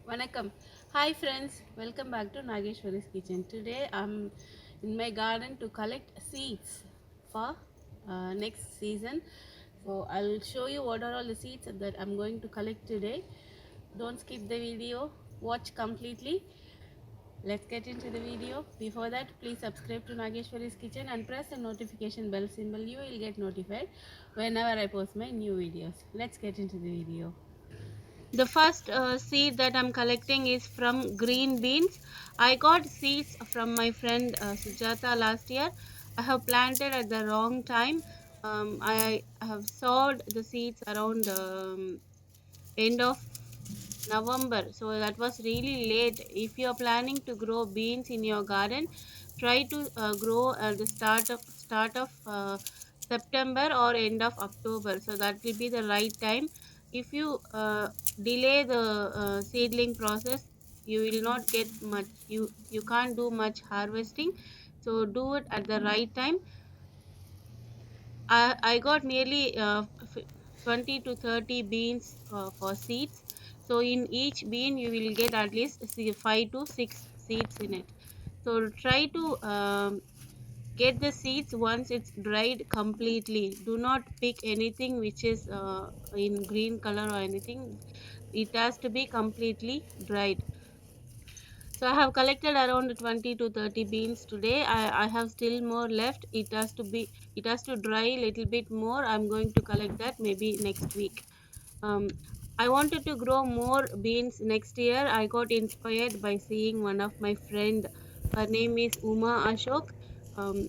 Vanakkam. Hi friends, welcome back to Nageshwari's Kitchen. Today I'm in my garden to collect seeds for next season. So I'll show you what are all the seeds that I'm going to collect today. Don't skip the video, watch completely. Let's get into the video. Before that, please subscribe to Nageshwari's Kitchen and press the notification bell symbol. You will get notified whenever I post my new videos. Let's get into the video. The first seed that I'm collecting is from green beans. I got seeds from my friend Sujata last year. I have planted at the wrong time. I have sowed the seeds around end of November, so that was really late. If you are planning to grow beans in your garden, try to grow at the start of September or end of October. So that will be the right time. If you delay the seedling process, you will not get much. You can't do much harvesting. So do it at the right time. I got nearly 20 to 30 beans for seeds. So in each bean you will get at least 5 to 6 seeds in it. So try to get the seeds once it's dried completely. Do not pick anything which is in green color or anything. It has to be completely dried. So I have collected around 20 to 30 beans today. I have still more left. It has to dry a little bit more. I'm going to collect that maybe next week. Um, I wanted to grow more beans next year. I got inspired by seeing one of my friend. Her name is Uma Ashok. Um,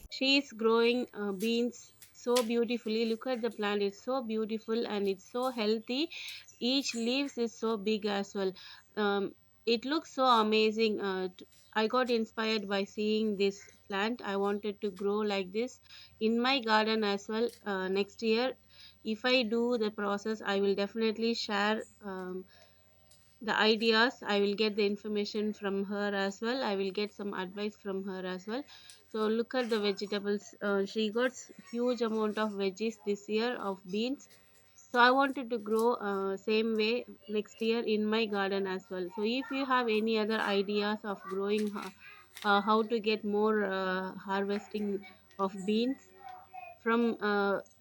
she is growing beans so beautifully. Look at the plant; it's so beautiful and it's so healthy. Each leaves is so big as well. It looks so amazing. I got inspired by seeing this plant. I wanted to grow like this in my garden as well next year. If I do the process, I will definitely share the ideas. I will get the information from her as well. I will get some advice from her as well. So look at the vegetables. She got huge amount of veggies this year of beans. So I wanted to grow same way next year in my garden as well. So if you have any other ideas of growing how to get more harvesting of beans from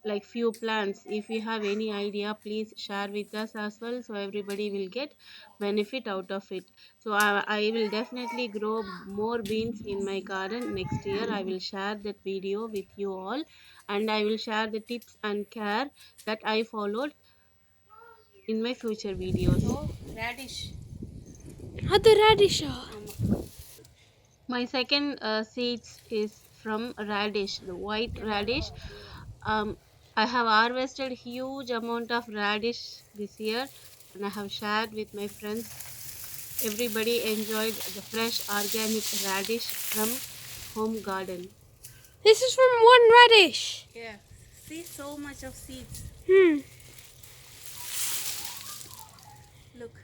like few plants, if you have any idea, please share with us as well, so everybody will get benefit out of it. So I will definitely grow more beans in my garden next year. I will share that video with you all, and I will share the tips and care that I followed in my future videos. Oh, radish. அது ரேடிஷா? My second seeds is from radish, the white radish. Um, I have harvested huge amount of radish this year, and I have shared with my friends. Everybody enjoyed the fresh organic radish from home garden. This is from one radish. Yeah, see so much of seeds. Hmm. Look,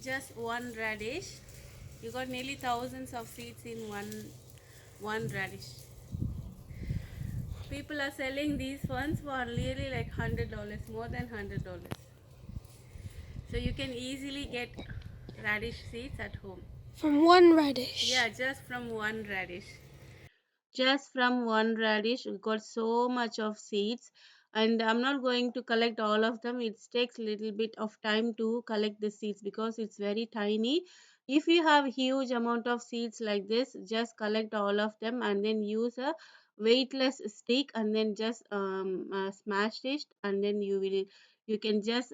just one radish. You got nearly thousands of seeds in one radish. People are selling these ones for nearly like $100, more than $100. So you can easily get radish seeds at home. From one radish. Yeah, just from one radish. Just from one radish, we got so much of seeds, and I'm not going to collect all of them. It takes little bit of time to collect the seeds because it's very tiny. If you have huge amount of seeds like this, just collect all of them and then use a weightless stick and then just smash it, and then you can just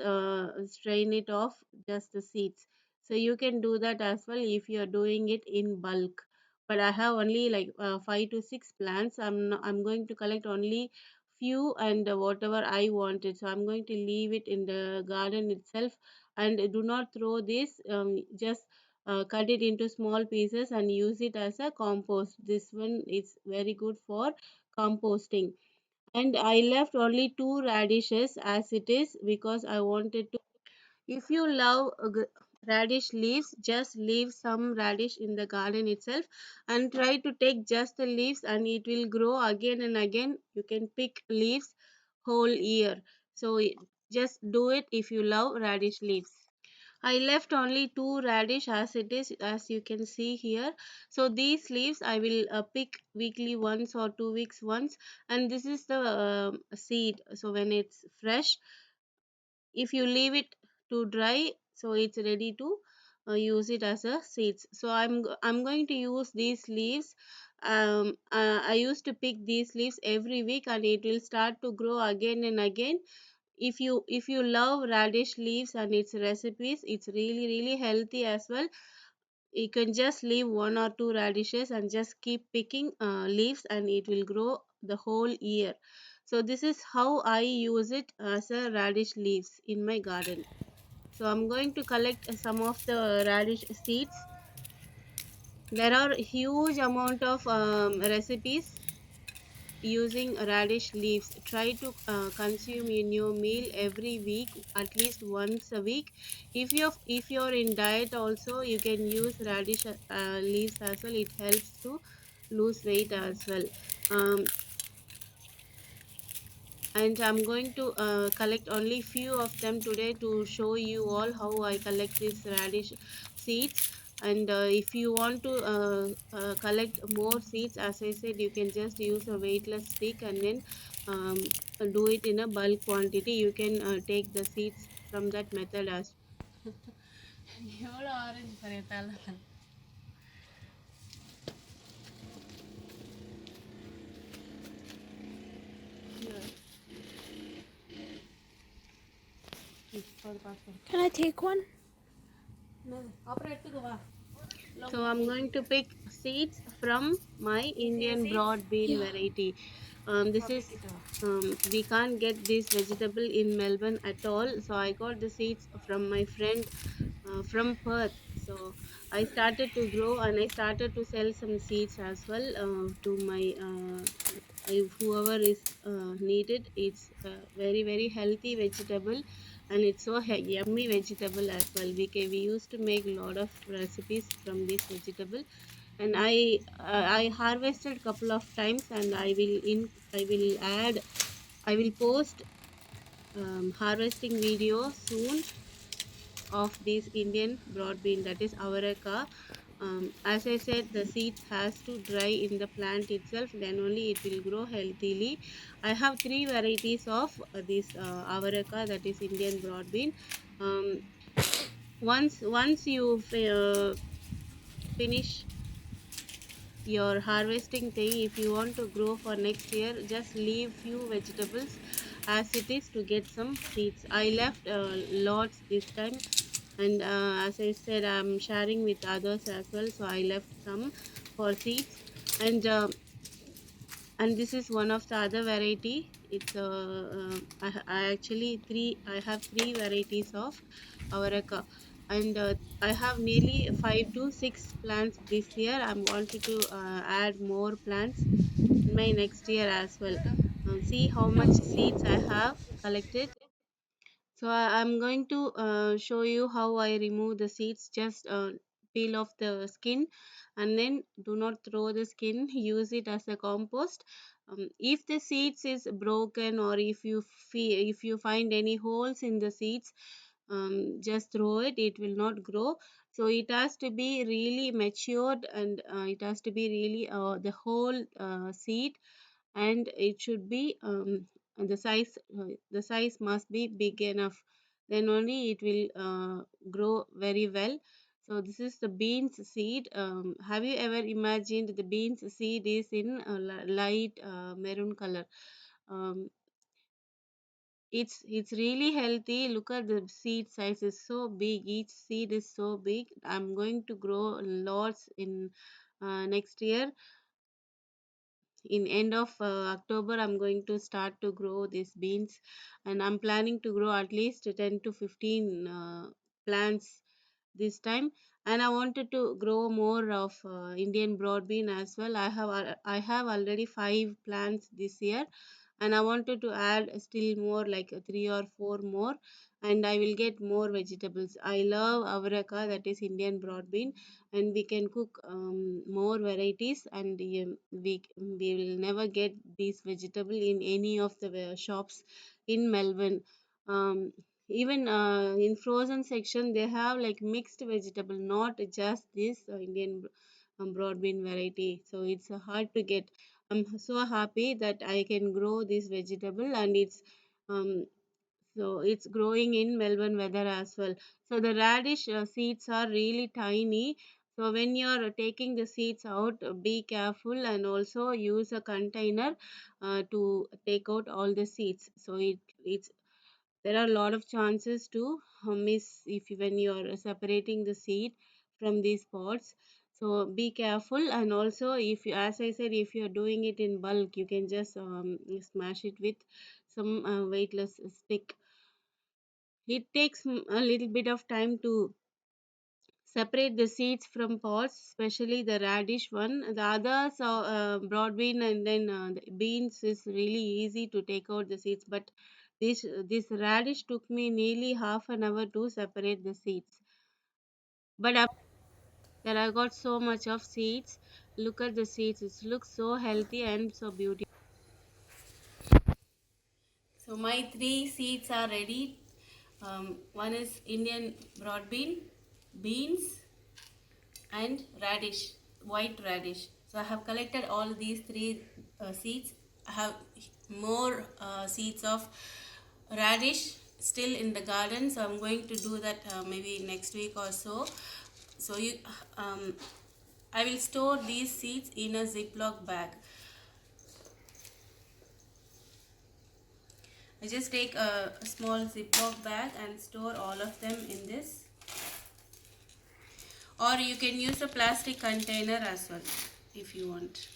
strain it off just the seeds. So you can do that as well if you are doing it in bulk. But I have only like 5 to 6 plants. I'm going to collect only few, and whatever I wanted. So I'm going to leave it in the garden itself, and do not throw this. Just cut it into small pieces and use it as a compost. This one is very good for composting. And I left only two radishes as it is because I wanted to. If you love radish leaves, just leave some radish in the garden itself and try to take just the leaves, and it will grow again and again. You can pick leaves whole year. So just do it if you love radish leaves. I left only two radish as it is, as you can see here. So these leaves I will pick weekly once or 2 weeks once, and this is the seed. So when it's fresh, if you leave it to dry, so it's ready to use it as a seeds. So I'm going to use these leaves. I used to pick these leaves every week, and it will start to grow again and again. If you love radish leaves and its recipes, it's really healthy as well. You can just leave one or two radishes and just keep picking leaves, and it will grow the whole year. So this is how I use it as a radish leaves in my garden. So I'm going to collect some of the radish seeds. There are huge amount of recipes using radish leaves. Try to consume in your meal every week, at least once a week. If you're in diet also, you can use radish leaves as well. It helps to lose weight as well. Um, and I'm going to collect only few of them today to show you all how I collect these radish seeds. And if you want to collect more seeds, as I said, you can just use a weightless stick and then do it in a bulk quantity. You can take the seeds from that method as எவ்வளோ orange பாரு தலை Can I take one? அப்புறம் எடுத்துக்கோ வா. So I'm going to pick seeds from my Indian broad bean Yeah. variety. This is we can't get this vegetable in Melbourne at all. So I got the seeds from my friend from Perth. So I started to grow, and I started to sell some seeds as well to my whoever is needed. It's very healthy vegetable, and it's so yummy vegetable as well. We used to make a lot of recipes from this vegetable. And I harvested couple of times, and I will post harvesting video soon of this Indian broad bean, that is avaraka. As I said, the seeds has to dry in the plant itself, then only it will grow healthily. I have three varieties of this avaraka, that is Indian broad bean. Um, once you finish your harvesting thing, if you want to grow for next year, just leave few vegetables as it is to get some seeds. I left lots this time, and as I said, I'm sharing with others as well, so I left some for seeds. And this is one of the other variety. It's I actually three I have three varieties of avaraka. And I have nearly 5 to 6 plants this year. I'm wanted to add more plants in my next year as well. See how much seeds I have collected. So I'm going to show you how I remove the seeds. Just peel off the skin, and then do not throw the skin. Use it as a compost. If the seeds is broken, or if you find any holes in the seeds, just throw it. It will not grow. So it has to be really matured, and it has to be really the whole seed, and it should be the size must be big enough, then only it will grow very well. So this is the beans seed. Have you ever imagined the beans seed is in a light maroon color? um, it's really healthy. Look at the seed size is so big. Each seed is so big. I'm going to grow lots in next year. In end of October, I'm going to start to grow these beans, and I'm planning to grow at least 10 to 15 plants this time. And I wanted to grow more of Indian broad bean as well. I have already 5 plants this year, and I wanted to add still more, like 3 or 4 more, and I will get more vegetables. I love avaraka, that is Indian broad bean, and we can cook more varieties. And we will never get this vegetable in any of the shops in Melbourne. um, even in frozen section they have like mixed vegetable, not just this Indian broad bean variety. So it's hard to get. I'm so happy that I can grow this vegetable, and um, it's growing in Melbourne weather as well. So the radish seeds are really tiny. So when you're taking the seeds out, be careful and also use a container to take out all the seeds. So it's there are a lot of chances to miss if when you are separating the seed from these pods. So be careful, and also if you, as I said, if you are doing it in bulk, you can just smash it with some weightless stick. It takes a little bit of time to separate the seeds from pods, especially the radish one. The others are broad bean and then the beans is really easy to take out the seeds, but this radish took me nearly half an hour to separate the seeds. But after that, I got so much of seeds. Look at the seeds; it looks so healthy and so beautiful. So my three seeds are ready. One is Indian broad bean, beans, and radish, white radish. So I have collected all these three seeds. I have more seeds of radish still in the garden, so I'm going to do that maybe next week or so. So um, I will store these seeds in a Ziploc bag. I just take a small Ziploc bag and store all of them in this, or you can use a plastic container as well if you want.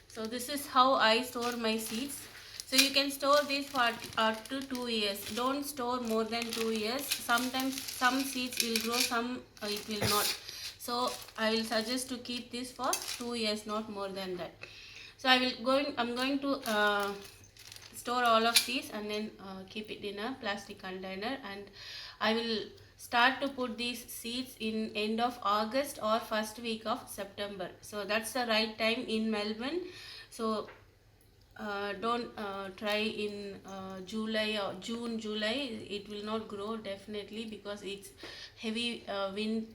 So this is how I store my seeds. So you can store this for up to 2 years. Don't store more than 2 years. Sometimes some seeds will grow, some it will not. So I will suggest to keep this for 2 years, not more than that. So I'm going to store all of these and then keep it in a plastic container, and I will start to put these seeds in end of August or first week of September. So that's the right time in Melbourne. So don't try in July or June, July. It will not grow definitely because it's heavy wind,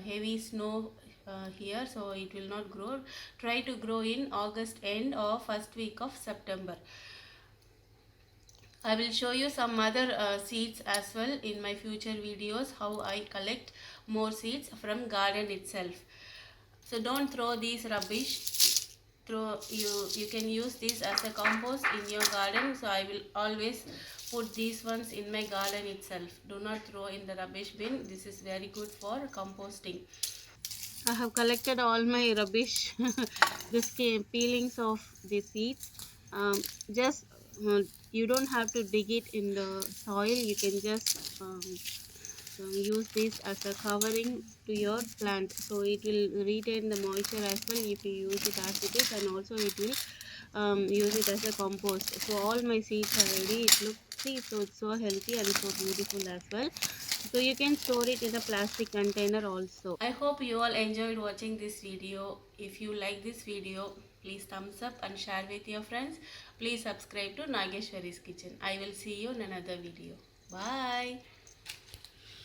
heavy snow here, so it will not grow. Try to grow in August end or first week of September. I will show you some other seeds as well in my future videos, how I collect more seeds from garden itself. So don't throw these rubbish. You can use this as a compost in your garden. So I will always put these ones in my garden itself. Do not throw in the rubbish bin. This is very good for composting. I have collected all my rubbish, the peelings of the seeds. Just you don't have to dig it in the soil. You can just use this as a covering to your plant, so it will retain the moisture as well if you use it as it is, and also it will use it as a compost. So all my seeds are ready. It looks, see, so it's so healthy and so beautiful as well. So you can store it in a plastic container also. I hope you all enjoyed watching this video. If you like this video, please thumbs up and share with your friends. Please subscribe to Nageshwari's Kitchen. I will see you in another video. Bye.